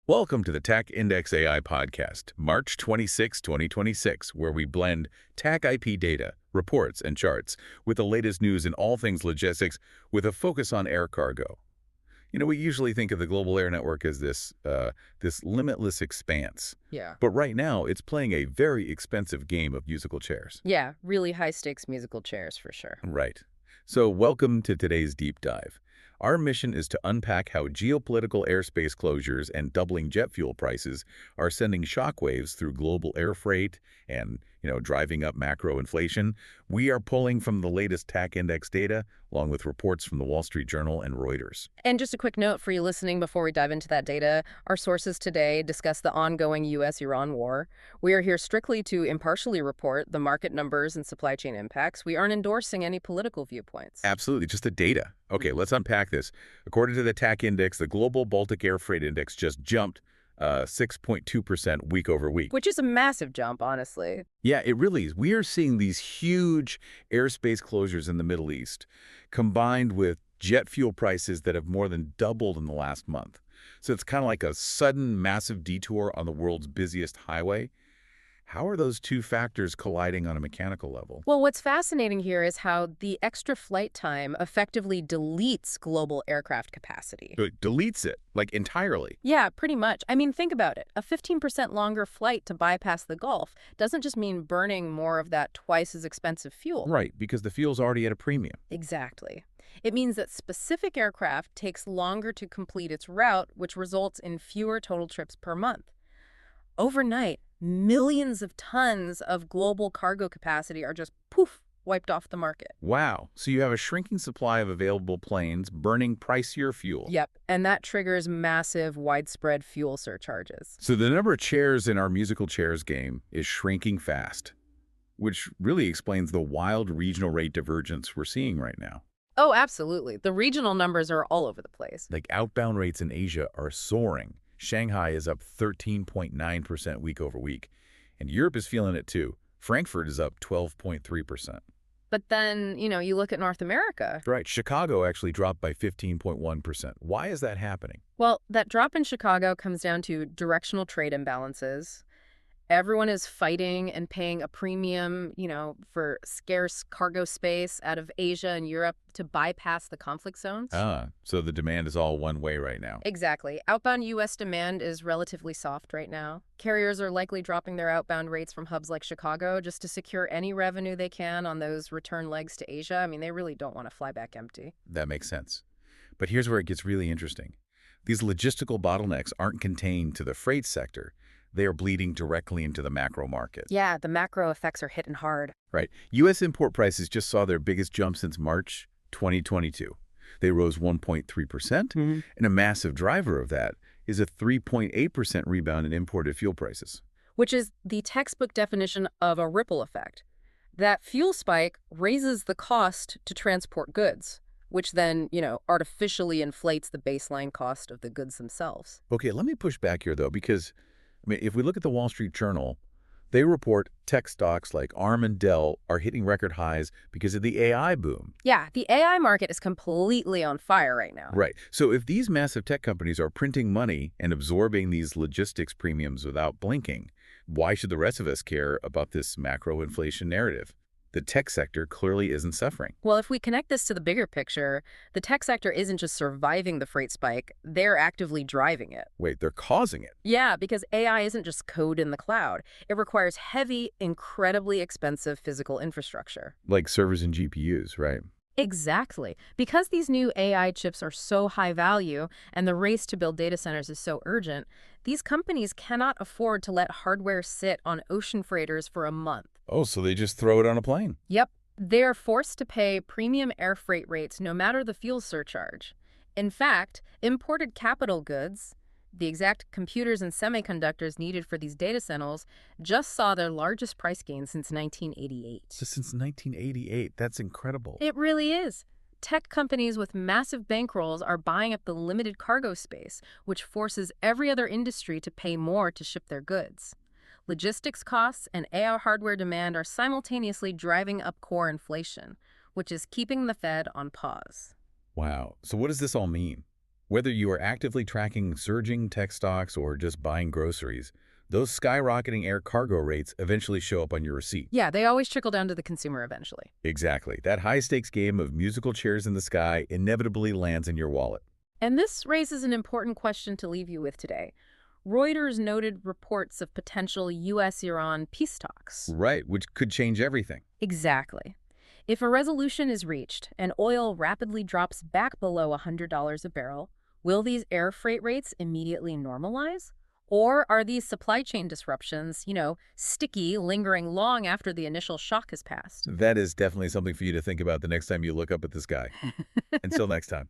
Welcome to the TAC Index AI podcast, March 26, 2026, where we blend TAC IP data, reports, and charts with the latest news in all things logistics with a focus on air cargo. We usually think of the global air network as this limitless expanse. Yeah. But right now, it's playing a very expensive game of musical chairs. Yeah, really high-stakes musical chairs for sure. Right. So welcome to today's deep dive. Our mission is to unpack how geopolitical airspace closures and doubling jet fuel prices are sending shockwaves through global air freight and, driving up macro inflation. We are pulling from the latest TAC index data, along with reports from the Wall Street Journal and Reuters. And just a quick note for you listening before we dive into that data, our sources today discuss the ongoing U.S.-Iran war. We are here strictly to impartially report the market numbers and supply chain impacts. We aren't endorsing any political viewpoints. Absolutely, just the data. Okay, let's unpack this. According to the TAC index, the global Baltic air freight index just jumped 6.2% week over week. Which is a massive jump, honestly. Yeah, it really is. We are seeing these huge airspace closures in the Middle East, combined with jet fuel prices that have more than doubled in the last month. So it's kind of like a sudden, massive detour on the world's busiest highway. How are those two factors colliding on a mechanical level? Well, what's fascinating here is how the extra flight time effectively deletes global aircraft capacity. It deletes it, like entirely. Yeah, pretty much. I mean, think about it. A 15% longer flight to bypass the Gulf doesn't just mean burning more of that twice as expensive fuel. Right, because the fuel's already at a premium. Exactly. It means that specific aircraft takes longer to complete its route, which results in fewer total trips per month. Overnight, millions of tons of global cargo capacity are just, poof, wiped off the market. Wow. So you have a shrinking supply of available planes burning pricier fuel. Yep, and that triggers massive, widespread fuel surcharges. So the number of chairs in our musical chairs game is shrinking fast, which really explains the wild regional rate divergence we're seeing right now. Oh, absolutely. The regional numbers are all over the place. Like outbound rates in Asia are soaring. Shanghai is up 13.9% week over week, and Europe is feeling it too. Frankfurt is up 12.3%. But then, you look at North America. Right. Chicago actually dropped by 15.1%. Why is that happening? Well, that drop in Chicago comes down to directional trade imbalances. Everyone is fighting and paying a premium, for scarce cargo space out of Asia and Europe to bypass the conflict zones. So the demand is all one way right now. Exactly. Outbound U.S. demand is relatively soft right now. Carriers are likely dropping their outbound rates from hubs like Chicago just to secure any revenue they can on those return legs to Asia. I mean, they really don't want to fly back empty. That makes sense. But here's where it gets really interesting. These logistical bottlenecks aren't contained to the freight sector. They are bleeding directly into the macro market. Yeah, the macro effects are hitting hard. Right. U.S. import prices just saw their biggest jump since March 2022. They rose 1.3%, and a massive driver of that is a 3.8% rebound in imported fuel prices. Which is the textbook definition of a ripple effect. That fuel spike raises the cost to transport goods, which then, artificially inflates the baseline cost of the goods themselves. Okay, let me push back here, though, because if we look at the Wall Street Journal, they report tech stocks like ARM and Dell are hitting record highs because of the AI boom. Yeah, the AI market is completely on fire right now. Right. So if these massive tech companies are printing money and absorbing these logistics premiums without blinking, why should the rest of us care about this macro inflation narrative? The tech sector clearly isn't suffering. Well, if we connect this to the bigger picture, the tech sector isn't just surviving the freight spike, they're actively driving it. Wait, they're causing it? Yeah, because AI isn't just code in the cloud. It requires heavy, incredibly expensive physical infrastructure. Like servers and GPUs, right? Exactly. Because these new AI chips are so high value and the race to build data centers is so urgent, these companies cannot afford to let hardware sit on ocean freighters for a month. Oh, so they just throw it on a plane? Yep. They're forced to pay premium air freight rates no matter the fuel surcharge. In fact, imported capital goods, the exact computers and semiconductors needed for these data centers, just saw their largest price gain since 1988. So since 1988, that's incredible. It really is. Tech companies with massive bankrolls are buying up the limited cargo space, which forces every other industry to pay more to ship their goods. Logistics costs and AI hardware demand are simultaneously driving up core inflation, which is keeping the Fed on pause. Wow. So what does this all mean? Whether you are actively tracking surging tech stocks or just buying groceries, those skyrocketing air cargo rates eventually show up on your receipt. Yeah, they always trickle down to the consumer eventually. Exactly. That high-stakes game of musical chairs in the sky inevitably lands in your wallet. And this raises an important question to leave you with today. Reuters noted reports of potential U.S.-Iran peace talks. Right, which could change everything. Exactly. If a resolution is reached and oil rapidly drops back below $100 a barrel, will these air freight rates immediately normalize? Or are these supply chain disruptions, sticky, lingering long after the initial shock has passed? That is definitely something for you to think about the next time you look up at the sky. Until next time.